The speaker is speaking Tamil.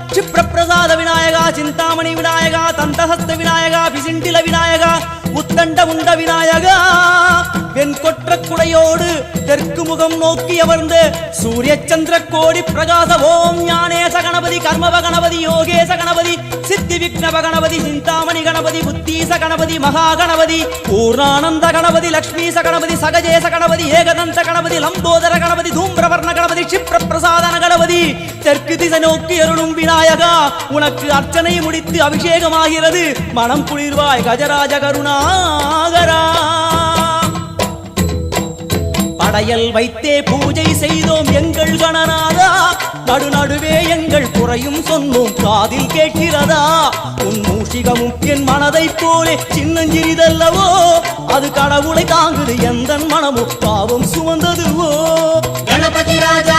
क्षिप्रप्रसाद विनायका चिंतामणि विनायका तंतहस्त विनायका पिसिंडिल विनायका உத்தண்ட உண்ட விநாயகா வெண்கொற்ற குடையோடு தெற்கு முகம் நோக்கி அமர்ந்த சூரிய சந்திர கோடி பிரகாச ஓம் ஞானேச கணபதி கர்மவ கணபதி யோகேச கணபதி சித்தி விக்னவ கணபதி சிந்தாமணி கணபதி புத்தீச கணபதி மகா கணபதி பூர்ணானந்த கணபதி லக்ஷ்மீச கணபதி சகஜேச கணபதி ஏகதந்த கணபதி லம்போதர கணபதி தூம்பிரவர்ண கணபதி க்ஷிப்ர பிரசாதன கணபதி தெற்கு திசை நோக்கி அருளும் விநாயகா உனக்கு அர்ச்சனை முடித்து அபிஷேகமாகிறது மனம் குளிர்வாய் கஜராஜ கருணாகரா படையல் வைத்தே பூஜை செய்தோம் எங்கள் கணநாதா நடுநடுவே எங்கள் குறையும் சொன்னோம் காதில் கேட்கிறதா உன் மூஷிகமும் என் மனதை போலே சின்னஞ்சிறிதல்லவோ அது கடவுளை தாங்குது எந்த மனமும் பாவம் சுமந்ததுவோ கணபதி ராஜா